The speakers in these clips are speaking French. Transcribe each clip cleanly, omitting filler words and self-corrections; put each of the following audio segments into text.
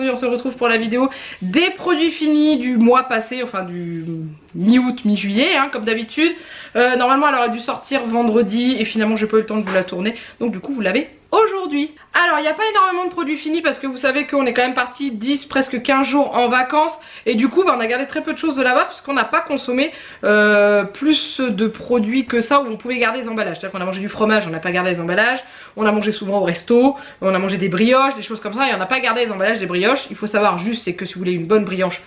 aujourd'hui on se retrouve pour la vidéo des produits finis du mois passé, enfin du mi-août, mi-juillet hein, comme d'habitude. Normalement elle aurait dû sortir vendredi et finalement j'ai pas eu le temps de vous la tourner, donc du coup vous l'avez aujourd'hui. Alors il n'y a pas énormément de produits finis parce que vous savez qu'on est quand même parti 10, presque 15 jours en vacances et du coup on a gardé très peu de choses de là-bas puisqu'on n'a pas consommé plus de produits que ça où on pouvait garder les emballages. C'est-à-dire qu'on a mangé du fromage, on n'a pas gardé les emballages, on a mangé souvent au resto, on a mangé des brioches, des choses comme ça et on n'a pas gardé les emballages des brioches. Il faut savoir juste c'est que si vous voulez une bonne brioche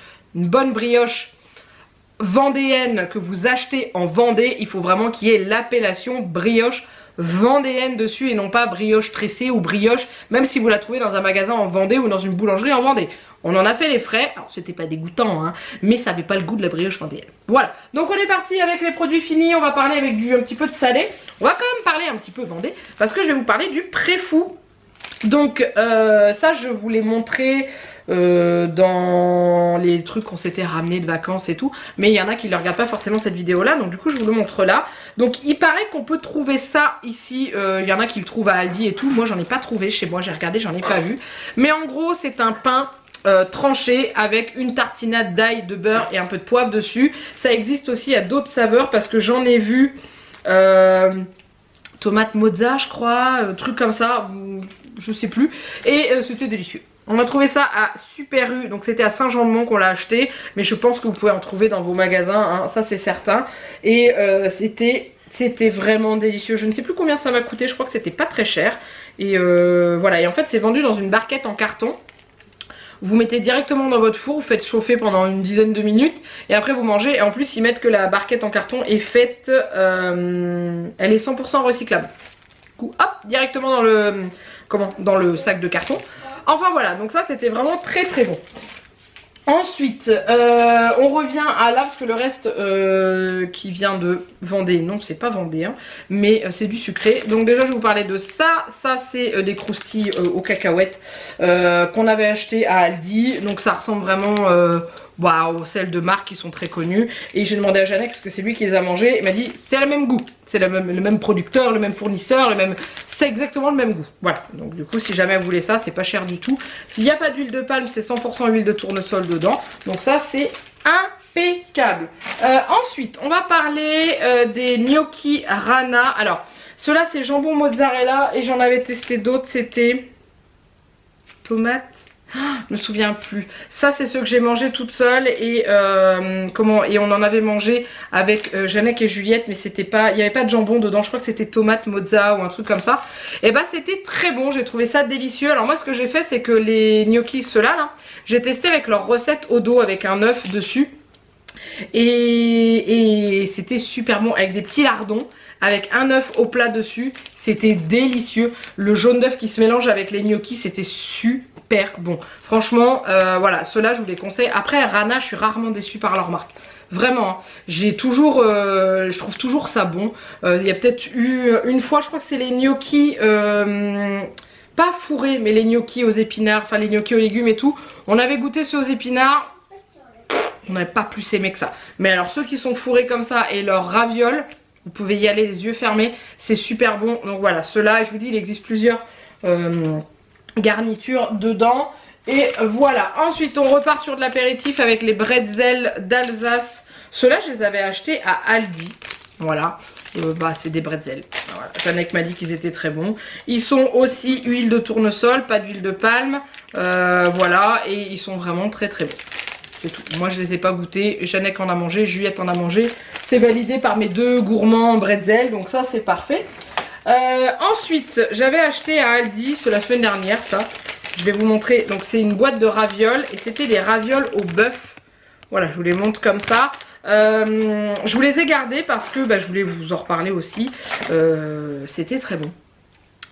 vendéenne que vous achetez en Vendée, il faut vraiment qu'il y ait l'appellation brioche vendéenne dessus et non pas brioche tressée ou brioche, même si vous la trouvez dans un magasin en Vendée ou dans une boulangerie en Vendée. On en a fait les frais, alors c'était pas dégoûtant hein, mais ça avait pas le goût de la brioche vendéenne. Voilà, donc on est parti avec les produits finis, on va parler avec un petit peu de salé. On va quand même parler un petit peu Vendée parce que je vais vous parler du Préfou. Donc ça je vous l'ai montré dans les trucs qu'on s'était ramené de vacances et tout, mais il y en a qui ne regardent pas forcément cette vidéo là, donc du coup je vous le montre là. Donc il paraît qu'on peut trouver ça ici, il y en a qui le trouvent à Aldi et tout, moi j'en ai pas trouvé chez moi, j'ai regardé, j'en ai pas vu, mais en gros c'est un pain tranché avec une tartinade d'ail, de beurre et un peu de poivre dessus. Ça existe aussi à d'autres saveurs parce que j'en ai vu tomate mozza je crois, truc comme ça, je sais plus, et c'était délicieux. On a trouvé ça à Super U, donc c'était à Saint-Jean-de-Mont qu'on l'a acheté, mais je pense que vous pouvez en trouver dans vos magasins, hein, ça c'est certain. Et c'était vraiment délicieux. Je ne sais plus combien ça m'a coûté, je crois que c'était pas très cher. Et voilà, et en fait c'est vendu dans une barquette en carton. Vous mettez directement dans votre four, vous faites chauffer pendant une dizaine de minutes et après vous mangez. Et en plus ils mettent que la barquette en carton est faite, elle est 100% recyclable. Du coup hop, directement dans le sac de carton. Enfin voilà, donc ça c'était vraiment très très bon. Ensuite, on revient à là parce que le reste qui vient de Vendée, non c'est pas vendéen, mais c'est du sucré. Donc déjà je vais vous parler de ça. Ça c'est des croustilles aux cacahuètes qu'on avait acheté à Aldi. Donc ça ressemble vraiment aux celles de marque qui sont très connues. Et j'ai demandé à Janek parce que c'est lui qui les a mangées. Il m'a dit c'est le même goût, c'est le même producteur, le même fournisseur, c'est exactement le même goût. Voilà, donc du coup si jamais vous voulez ça, c'est pas cher du tout. S'il n'y a pas d'huile de palme, c'est 100% huile de tournesol dedans. Donc ça c'est impeccable. Ensuite, on va parler des gnocchi Rana. Alors, ceux-là c'est jambon mozzarella et j'en avais testé d'autres, c'était tomate. Je me souviens plus. Ça c'est ceux que j'ai mangé toute seule et et on en avait mangé avec Janek et Juliette, mais c'était pas, il n'y avait pas de jambon dedans. Je crois que c'était tomate mozza ou un truc comme ça. Et bah c'était très bon, j'ai trouvé ça délicieux. Alors moi ce que j'ai fait c'est que les gnocchis ceux-là là, j'ai testé avec leur recette au dos avec un œuf dessus. Et c'était super bon avec des petits lardons, avec un œuf au plat dessus, c'était délicieux. Le jaune d'œuf qui se mélange avec les gnocchis, c'était super bon. Franchement, voilà, ceux-là je vous les conseille. Après Rana, je suis rarement déçue par leur marque. Vraiment, hein. J'ai toujours, je trouve toujours ça bon. Il y a peut-être eu une fois, je crois que c'est les gnocchis, pas fourrés, mais les gnocchis aux épinards, enfin les gnocchis aux légumes et tout. On avait goûté ceux aux épinards. On n'avait pas plus aimé que ça. Mais alors ceux qui sont fourrés comme ça et leurs ravioles, vous pouvez y aller les yeux fermés. C'est super bon. Donc voilà, ceux-là, je vous dis, il existe plusieurs garnitures dedans. Et voilà. Ensuite, on repart sur de l'apéritif avec les bretzels d'Alsace. Ceux-là, je les avais achetés à Aldi. Voilà. C'est des bretzels. Voilà. Janek m'a dit qu'ils étaient très bons. Ils sont aussi huile de tournesol, pas d'huile de palme. Voilà. Et ils sont vraiment très très bons. C'est tout. Moi je les ai pas goûtés, Janek en a mangé, Juliette en a mangé. C'est validé par mes deux gourmands bretzel, donc ça c'est parfait. Ensuite j'avais acheté à Aldi, c'est la semaine dernière ça. Je vais vous montrer, donc c'est une boîte de ravioles et c'était des ravioles au bœuf. Voilà, je vous les montre comme ça. Je vous les ai gardés parce que je voulais vous en reparler aussi. C'était très bon.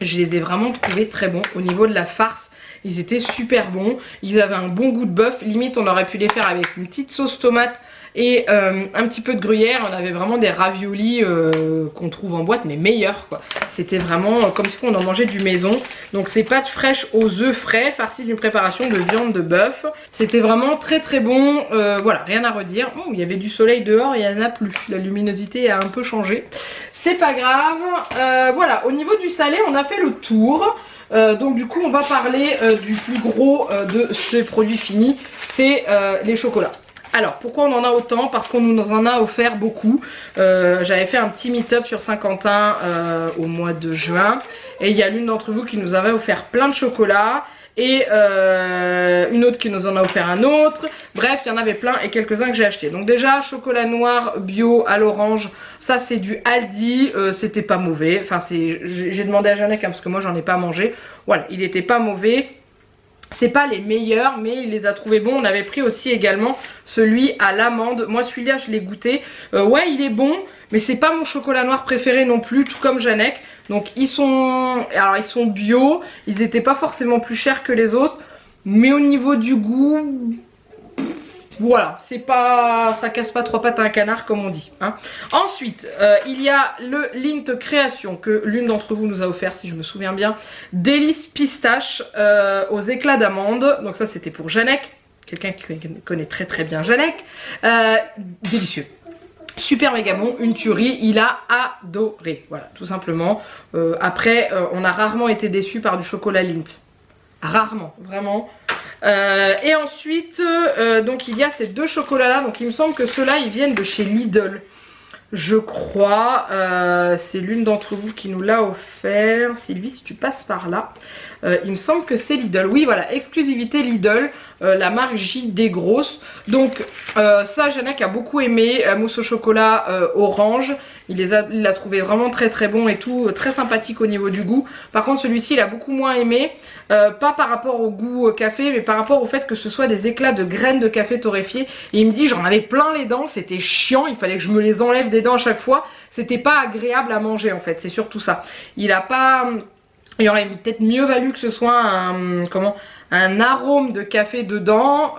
Je les ai vraiment trouvés très bons au niveau de la farce. Ils étaient super bons, ils avaient un bon goût de bœuf, limite on aurait pu les faire avec une petite sauce tomate et un petit peu de gruyère. On avait vraiment des raviolis qu'on trouve en boîte mais meilleurs quoi. C'était vraiment comme si on en mangeait du maison. Donc c'est pâtes fraîches aux œufs frais farcies d'une préparation de viande de bœuf. C'était vraiment très très bon. Voilà, rien à redire. Oh, il y avait du soleil dehors et il n'y en a plus. La luminosité a un peu changé. C'est pas grave. Voilà, au niveau du salé on a fait le tour. Donc du coup on va parler du plus gros de ces produits finis, c'est les chocolats. Alors pourquoi on en a autant? Parce qu'on nous en a offert beaucoup. J'avais fait un petit meet-up sur Saint-Quentin au mois de juin. Et il y a l'une d'entre vous qui nous avait offert plein de chocolats. Et une autre qui nous en a offert un autre. Bref, il y en avait plein et quelques-uns que j'ai acheté. Donc déjà, chocolat noir bio à l'orange. Ça c'est du Aldi, c'était pas mauvais. Enfin j'ai demandé à Janek hein, parce que moi j'en ai pas mangé. Voilà, il était pas mauvais. C'est pas les meilleurs mais il les a trouvés bons. On avait pris aussi également celui à l'amande. Moi celui-là je l'ai goûté. Ouais il est bon mais c'est pas mon chocolat noir préféré non plus, tout comme Janek. Donc ils sont bio, ils étaient pas forcément plus chers que les autres. Mais au niveau du goût, voilà, c'est pas, ça casse pas trois pattes à un canard comme on dit hein. Ensuite il y a le Lindt Création que l'une d'entre vous nous a offert si je me souviens bien. Délice pistache aux éclats d'amande. Donc ça c'était pour Janek, quelqu'un qui connaît très très bien Janek. Délicieux, super méga bon, une tuerie, il a adoré. Voilà, tout simplement. Après on a rarement été déçus par du chocolat Lindt. Rarement, vraiment. Et ensuite, donc il y a ces deux chocolats là. Donc il me semble que ceux-là ils viennent de chez Lidl. Je crois. C'est l'une d'entre vous qui nous l'a offert. Sylvie, si tu passes par là. Il me semble que c'est Lidl. Oui, voilà, exclusivité Lidl. La marque JD Grosse. Donc ça, Janek a beaucoup aimé. Mousse au chocolat orange. Il l'a trouvé vraiment très très bon et tout. Très sympathique au niveau du goût. Par contre, celui-ci, il a beaucoup moins aimé. Pas par rapport au goût café, mais par rapport au fait que ce soit des éclats de graines de café torréfiées. Et il me dit, j'en avais plein les dents. C'était chiant. Il fallait que je me les enlève des dents à chaque fois. C'était pas agréable à manger en fait. C'est surtout ça. Il a pas... Il aurait peut-être mieux valu que ce soit un arôme de café dedans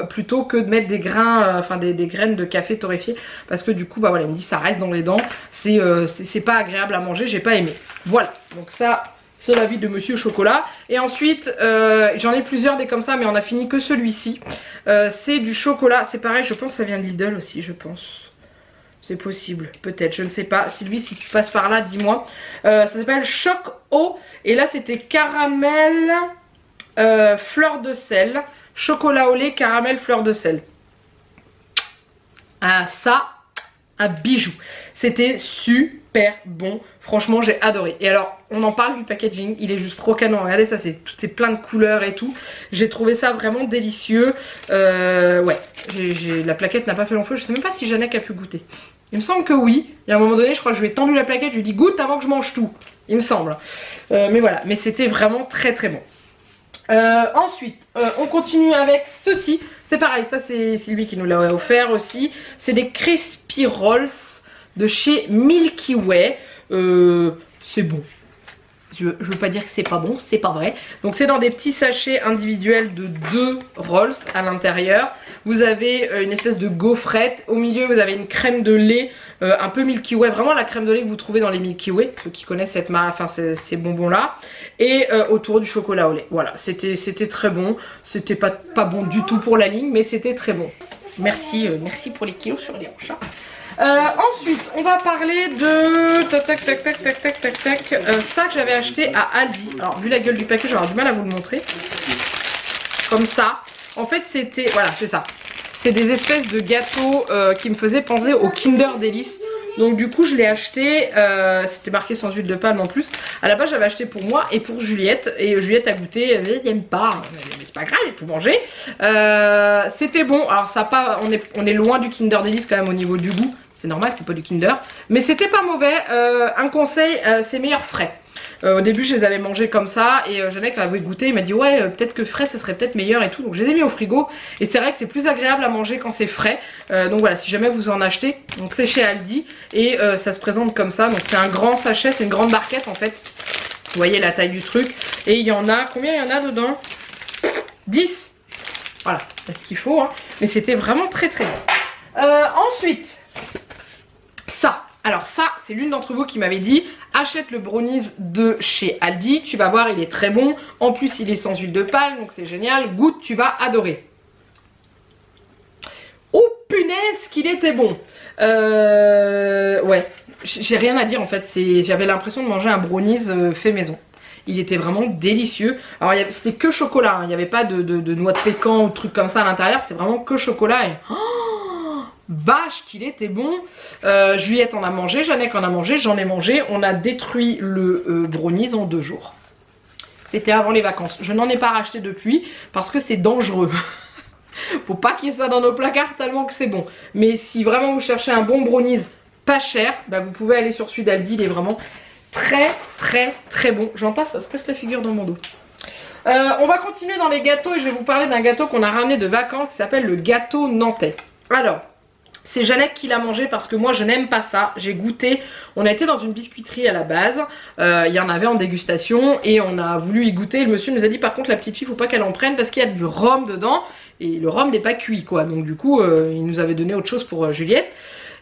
plutôt que de mettre des grains, des graines de café torréfiées. Parce que du coup, bah voilà, il me dit ça reste dans les dents. C'est pas agréable à manger, j'ai pas aimé. Voilà, donc ça, c'est l'avis de Monsieur Chocolat. Et ensuite, j'en ai plusieurs des comme ça, mais on a fini que celui-ci. C'est du chocolat, c'est pareil, je pense que ça vient de Lidl aussi, je pense. C'est possible, peut-être, je ne sais pas. Sylvie, si tu passes par là, dis-moi. Ça s'appelle Choc Eau. Et là, c'était caramel, fleur de sel. Chocolat au lait, caramel, fleur de sel. Ah, ça, un bijou. C'était super bon. Franchement, j'ai adoré. Et alors, on en parle du packaging. Il est juste trop canon. Regardez, ça, c'est plein de couleurs et tout. J'ai trouvé ça vraiment délicieux. Ouais, la plaquette n'a pas fait long feu. Je sais même pas si Janek a pu goûter. Il me semble que oui. Et à un moment donné, je crois que je lui ai tendu la plaquette. Je lui ai dit goûte avant que je mange tout. Il me semble. Mais voilà. Mais c'était vraiment très très bon. Ensuite, on continue avec ceci. C'est pareil. Ça, c'est Sylvie qui nous l'a offert aussi. C'est des Crispy Rolls de chez Milky Way. C'est bon. Je veux pas dire que c'est pas bon, c'est pas vrai. Donc c'est dans des petits sachets individuels de 2 rolls à l'intérieur. Vous avez une espèce de gaufrette. Au milieu vous avez une crème de lait un peu Milky Way. Vraiment la crème de lait que vous trouvez dans les Milky Way. Ceux qui connaissent cette marque, enfin ces bonbons là. Et autour du chocolat au lait. Voilà, c'était très bon. C'était pas bon du tout pour la ligne, mais c'était très bon. Merci pour les kilos sur les hanches. Ensuite, on va parler de ça que j'avais acheté à Aldi. Alors, vu la gueule du paquet, j'aurai du mal à vous le montrer. Comme ça. En fait, c'était... Voilà, c'est ça. C'est des espèces de gâteaux qui me faisaient penser au Kinder Delice. Donc du coup je l'ai acheté, c'était marqué sans huile de palme en plus. À la base j'avais acheté pour moi et pour Juliette. Et Juliette a goûté, elle n'aime pas. Mais c'est pas grave, j'ai tout mangé. C'était bon, alors ça pas, on est loin du Kinder Delice quand même au niveau du goût. C'est normal, c'est pas du Kinder. Mais c'était pas mauvais, un conseil, c'est meilleur frais. Au début je les avais mangés comme ça et Janek avait goûté, il m'a dit ouais peut-être que frais ça serait peut-être meilleur et tout, donc je les ai mis au frigo et c'est vrai que c'est plus agréable à manger quand c'est frais. Donc voilà, si jamais vous en achetez, donc c'est chez Aldi et ça se présente comme ça, donc c'est un grand sachet, c'est une grande barquette en fait, vous voyez la taille du truc et il y en a, combien il y en a dedans? 10. Voilà, c'est ce qu'il faut hein. Mais c'était vraiment très très bon. Ensuite, ça. Alors ça, c'est l'une d'entre vous qui m'avait dit achète le brownies de chez Aldi, tu vas voir, il est très bon. En plus, il est sans huile de palme, donc c'est génial. Goûte, tu vas adorer. Oh punaise qu'il était bon. Ouais, j'ai rien à dire en fait. J'avais l'impression de manger un brownies fait maison. Il était vraiment délicieux. Alors c'était que chocolat, hein. Il n'y avait pas de noix de pécan ou de trucs comme ça à l'intérieur. C'était vraiment que chocolat. Et... Oh, vache qu'il était bon. Juliette en a mangé, Jeannette en a mangé, j'en ai mangé. On a détruit le brownies en 2 jours. C'était avant les vacances. Je n'en ai pas racheté depuis parce que c'est dangereux. Faut pas qu'il y ait ça dans nos placards tellement que c'est bon. Mais si vraiment vous cherchez un bon brownies pas cher, bah vous pouvez aller sur celui d'Aldi. Il est vraiment très bon. J'entends, ça se casse la figure dans mon dos. On va continuer dans les gâteaux et je vais vous parler d'un gâteau qu'on a ramené de vacances qui s'appelle le gâteau nantais. Alors, c'est Jeannette qui l'a mangé parce que moi je n'aime pas ça. J'ai goûté, on a été dans une biscuiterie à la base, il y en avait en dégustation et on a voulu y goûter. Le monsieur nous a dit par contre la petite fille faut pas qu'elle en prenne parce qu'il y a du rhum dedans et le rhum n'est pas cuit quoi. Donc du coup il nous avait donné autre chose pour Juliette.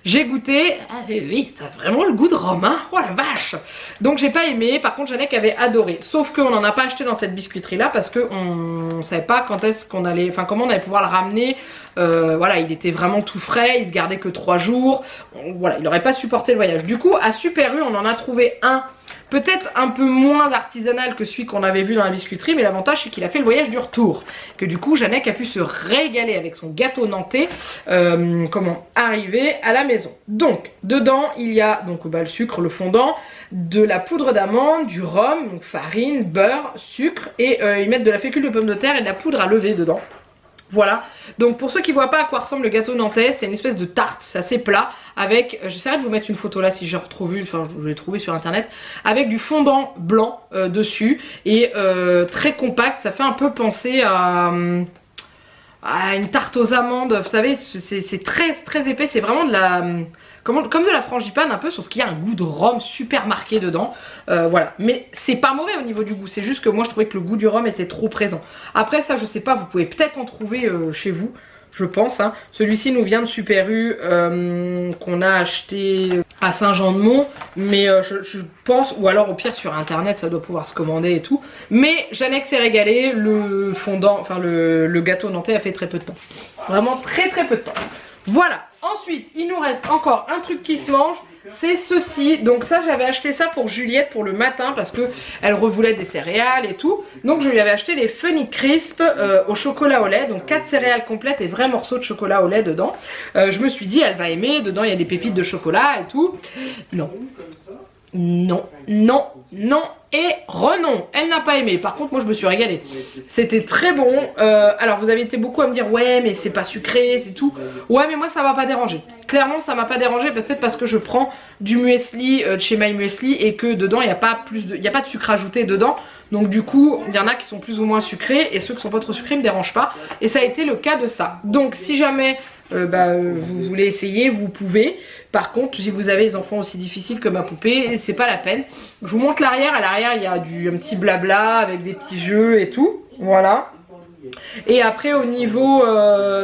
J'ai goûté, ah oui, ça a vraiment le goût de rhum, hein, oh la vache. Donc j'ai pas aimé, par contre Jeannette avait adoré. Sauf qu'on n'en a pas acheté dans cette biscuiterie là parce qu'on savait pas quand est-ce qu'on allait, enfin comment on allait pouvoir le ramener. Voilà, il était vraiment tout frais, il se gardait que 3 jours. Voilà, il n'aurait pas supporté le voyage. Du coup, à Super U, on en a trouvé un, peut-être un peu moins artisanal que celui qu'on avait vu dans la biscuiterie, mais l'avantage c'est qu'il a fait le voyage du retour. Que du coup, Jeannette a pu se régaler avec son gâteau nantais, comment arriver à la maison. Donc, dedans, il y a donc le sucre, le fondant, de la poudre d'amande, du rhum, donc farine, beurre, sucre, et ils mettent de la fécule de pomme de terre et de la poudre à lever dedans. Voilà, donc pour ceux qui voient pas à quoi ressemble le gâteau nantais, c'est une espèce de tarte, c'est assez plat, avec, j'essaierai de vous mettre une photo là si j'ai retrouvé, enfin je l'ai trouvé sur internet, avec du fondant blanc dessus, et très compact, ça fait un peu penser à une tarte aux amandes, vous savez, c'est très épais, c'est vraiment de la... Comme de la frangipane un peu, sauf qu'il y a un goût de rhum super marqué dedans. Voilà, mais c'est pas mauvais au niveau du goût, c'est juste que moi je trouvais que le goût du rhum était trop présent. Après ça je sais pas, vous pouvez peut-être en trouver chez vous, je pense. Hein. Celui-ci nous vient de Super U, qu'on a acheté à Saint-Jean-de-Mont, mais je pense, ou alors au pire sur internet ça doit pouvoir se commander et tout. Mais Jeannette s'est régalée, le fondant, enfin le gâteau nantais a fait très peu de temps. Vraiment très peu de temps. Voilà, ensuite il nous reste encore un truc qui se mange, c'est ceci. Donc ça j'avais acheté ça pour Juliette pour le matin parce que elle revoulait des céréales et tout. Donc je lui avais acheté les Funny Crisp au chocolat au lait, donc 4 céréales complètes et vrais morceaux de chocolat au lait dedans. Je me suis dit elle va aimer, dedans il y a des pépites de chocolat et tout. Non. Non et renon, elle n'a pas aimé. Par contre moi je me suis régalée, c'était très bon. Alors vous avez été beaucoup à me dire ouais mais c'est pas sucré, c'est tout. Ouais mais moi ça m'a pas dérangé. Clairement ça m'a pas dérangé, peut-être parce que je prends du muesli de chez My Muesli et que dedans il n'y a pas de sucre ajouté dedans. Donc du coup il y en a qui sont plus ou moins sucrés et ceux qui sont pas trop sucrés me dérangent pas. Et ça a été le cas de ça. Donc si jamais vous voulez essayer, vous pouvez. Par contre si vous avez des enfants aussi difficiles que ma poupée, c'est pas la peine. Je vous montre l'arrière. À l'arrière il y a un petit blabla avec des petits jeux et tout. Voilà. Et après au niveau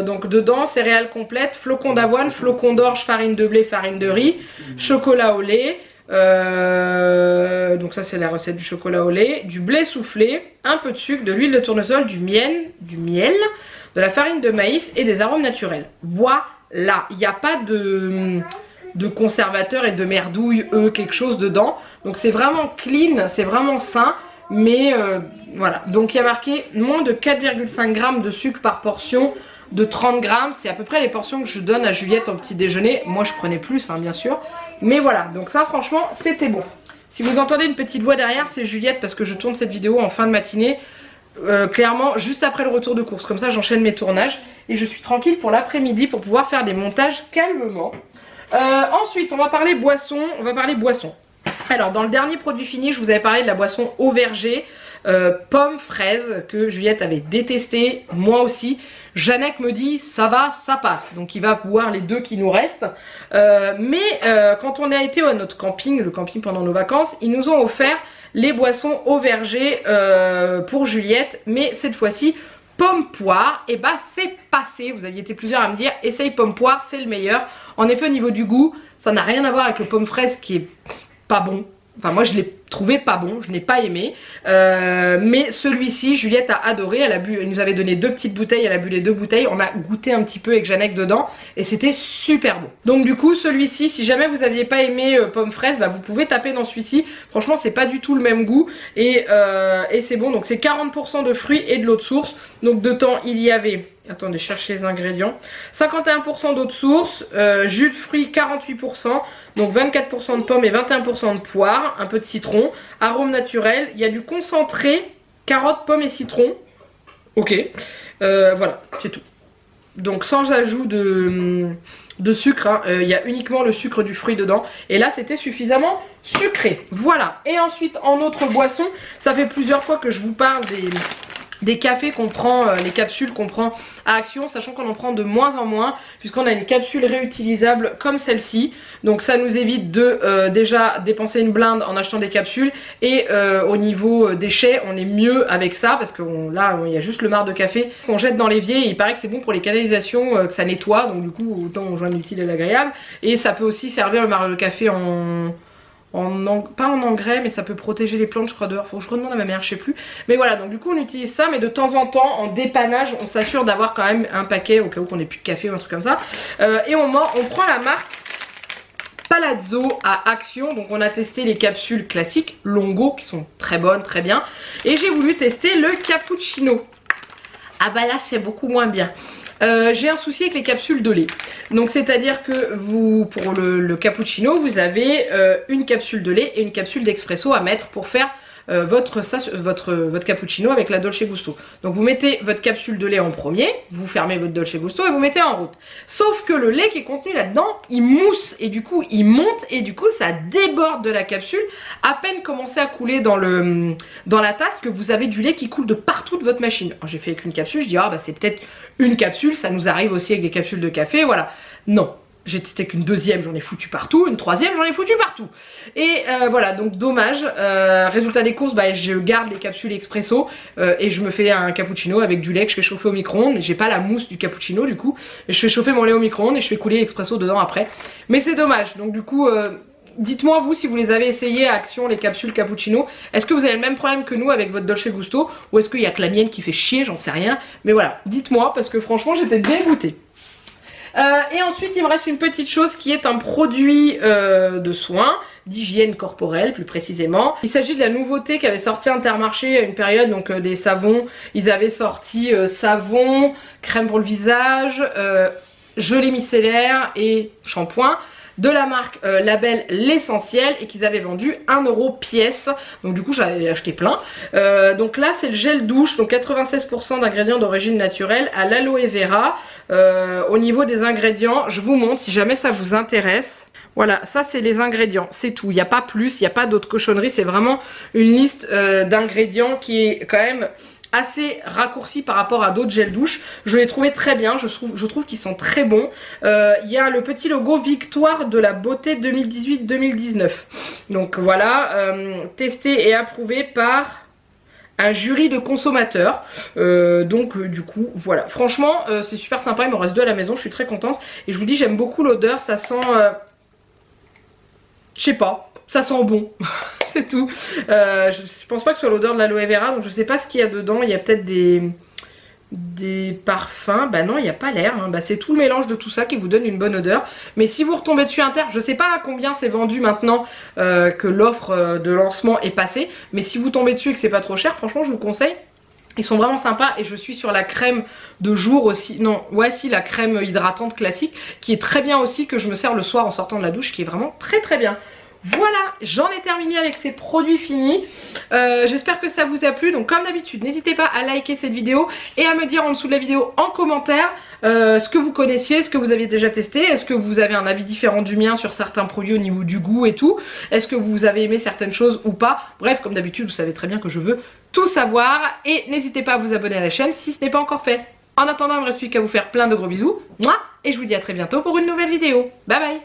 donc dedans céréales complètes, flocons d'avoine, flocons d'orge, farine de blé, farine de riz, chocolat au lait. Donc ça c'est la recette du chocolat au lait, du blé soufflé, un peu de sucre, de l'huile de tournesol, du miel, de la farine de maïs et des arômes naturels. Voilà, il n'y a pas de conservateurs et de merdouille, quelque chose dedans. Donc c'est vraiment clean, c'est vraiment sain. Mais voilà, donc il y a marqué moins de 4,5 g de sucre par portion de 30 grammes. C'est à peu près les portions que je donne à Juliette au petit déjeuner. Moi je prenais plus hein, bien sûr. Mais voilà, donc ça franchement c'était bon. Si vous entendez une petite voix derrière, c'est Juliette parce que je tourne cette vidéo en fin de matinée. Clairement juste après le retour de course. Comme ça j'enchaîne mes tournages. Et je suis tranquille pour l'après-midi pour pouvoir faire des montages calmement. Ensuite on va parler boisson. Alors dans le dernier produit fini je vous avais parlé de la boisson au verger pomme fraise que Juliette avait détesté, moi aussi. Jeannette me dit ça va, ça passe, donc il va boire les deux qui nous restent. Mais quand on a été à notre camping, le camping pendant nos vacances, ils nous ont offert les boissons au verger pour Juliette, mais cette fois-ci pomme poire, et bah c'est passé. Vous aviez été plusieurs à me dire essaye pomme poire, c'est le meilleur. En effet, au niveau du goût, ça n'a rien à voir avec le pomme fraise qui est pas bon. Enfin moi je l'ai trouvé pas bon, je n'ai pas aimé, mais celui-ci Juliette a adoré, elle nous avait donné 2 petites bouteilles, elle a bu les 2 bouteilles, on a goûté un petit peu avec Jeannette dedans et c'était super bon. Donc du coup celui-ci, si jamais vous aviez pas aimé pomme fraise, bah, vous pouvez taper dans celui-ci, franchement c'est pas du tout le même goût et c'est bon. Donc c'est 40% de fruits et de l'eau de source, donc dedans il y avait... Attendez, cherchez les ingrédients. 51% d'eau de source, jus de fruits 48%, donc 24% de pommes et 21% de poire, un peu de citron, arôme naturel, il y a du concentré, carottes, pommes et citron. Ok, voilà, c'est tout. Donc sans ajout de sucre, hein, il y a uniquement le sucre du fruit dedans. Et là c'était suffisamment sucré. Voilà, et ensuite en autre boisson, ça fait plusieurs fois que je vous parle des cafés qu'on prend, les capsules qu'on prend à Action, sachant qu'on en prend de moins en moins puisqu'on a une capsule réutilisable comme celle-ci. Donc ça nous évite de déjà dépenser une blinde en achetant des capsules et au niveau déchets on est mieux avec ça parce que là il y a juste le marc de café qu'on jette dans l'évier et il paraît que c'est bon pour les canalisations, que ça nettoie, donc du coup autant on joint l'utile et l'agréable. Et ça peut aussi servir le marc de café pas en engrais, mais ça peut protéger les plantes je crois dehors, faut que je redemande à ma mère, je sais plus. Mais voilà, donc du coup on utilise ça, mais de temps en temps en dépannage on s'assure d'avoir quand même un paquet au cas où qu'on ait plus de café ou un truc comme ça. Et on prend la marque Palazzo à Action, donc on a testé les capsules classiques Longo qui sont très bonnes, très bien, et j'ai voulu tester le cappuccino. Ah bah là c'est beaucoup moins bien. J'ai un souci avec les capsules de lait. Donc c'est à dire que vous, pour le cappuccino, vous avez une capsule de lait et une capsule d'expresso à mettre pour faire votre cappuccino avec la Dolce Gusto. Donc vous mettez votre capsule de lait en premier, vous fermez votre Dolce Gusto et vous mettez en route. Sauf que le lait qui est contenu là-dedans, il mousse et du coup il monte et du coup ça déborde de la capsule. À peine commencé à couler dans la tasse que vous avez du lait qui coule de partout de votre machine. J'ai fait avec une capsule, je dis ah bah c'est peut-être une capsule, ça nous arrive aussi avec des capsules de café, voilà. Non. J'ai testé qu'une deuxième, j'en ai foutu partout, une troisième, j'en ai foutu partout. Et voilà, donc dommage. Résultat des courses, bah, je garde les capsules expresso et je me fais un cappuccino avec du lait que je fais chauffer au micro-ondes. J'ai pas la mousse du cappuccino du coup, mais je fais chauffer mon lait au micro-ondes et je fais couler l'expresso dedans après. Mais c'est dommage, donc du coup... dites-moi vous si vous les avez essayés à Action les capsules cappuccino, est-ce que vous avez le même problème que nous avec votre Dolce Gusto ou est-ce qu'il y a que la mienne qui fait chier, j'en sais rien. Mais voilà, dites-moi parce que franchement j'étais dégoûtée. Et ensuite il me reste une petite chose qui est un produit de soins, d'hygiène corporelle plus précisément. Il s'agit de la nouveauté qu'avait sorti Intermarché à une période, donc des savons. Ils avaient sorti savon, crème pour le visage, gelée micellaire et shampoing de la marque Label L'Essentiel et qu'ils avaient vendu 1 € pièce. Donc du coup j'avais acheté plein. Donc là c'est le gel douche, donc 96% d'ingrédients d'origine naturelle à l'aloe vera. Au niveau des ingrédients, je vous montre si jamais ça vous intéresse. Voilà, ça c'est les ingrédients, c'est tout, il n'y a pas plus, il n'y a pas d'autres cochonneries, c'est vraiment une liste d'ingrédients qui est quand même assez raccourci par rapport à d'autres gels douche. Je les trouvais très bien, je trouve qu'ils sont très bons. Il y a le petit logo Victoire de la beauté 2018-2019. Donc voilà, testé et approuvé par un jury de consommateurs. Du coup voilà, franchement c'est super sympa, il m'en reste 2 à la maison, je suis très contente. Et je vous dis j'aime beaucoup l'odeur, ça sent... je sais pas, ça sent bon. C'est tout. Je pense pas que ce soit l'odeur de l'aloe vera, donc je sais pas ce qu'il y a dedans. Il y a peut-être des parfums. Bah non, il n'y a pas l'air, hein. Bah, c'est tout le mélange de tout ça qui vous donne une bonne odeur. Mais si vous retombez dessus inter, je sais pas à combien c'est vendu maintenant que l'offre de lancement est passée, mais si vous tombez dessus et que c'est pas trop cher, franchement je vous conseille. Ils sont vraiment sympas et je suis sur la crème de jour aussi, non, ouais si, la crème hydratante classique qui est très bien aussi, que je me sers le soir en sortant de la douche, qui est vraiment très très bien. Voilà, j'en ai terminé avec ces produits finis. J'espère que ça vous a plu. Donc comme d'habitude, n'hésitez pas à liker cette vidéo et à me dire en dessous de la vidéo en commentaire ce que vous connaissiez, ce que vous avez déjà testé. Est-ce que vous avez un avis différent du mien sur certains produits au niveau du goût et tout? Est-ce que vous avez aimé certaines choses ou pas? Bref, comme d'habitude, vous savez très bien que je veux tout savoir. Et n'hésitez pas à vous abonner à la chaîne si ce n'est pas encore fait. En attendant, il ne me reste plus qu'à vous faire plein de gros bisous. Mouah, et je vous dis à très bientôt pour une nouvelle vidéo. Bye bye.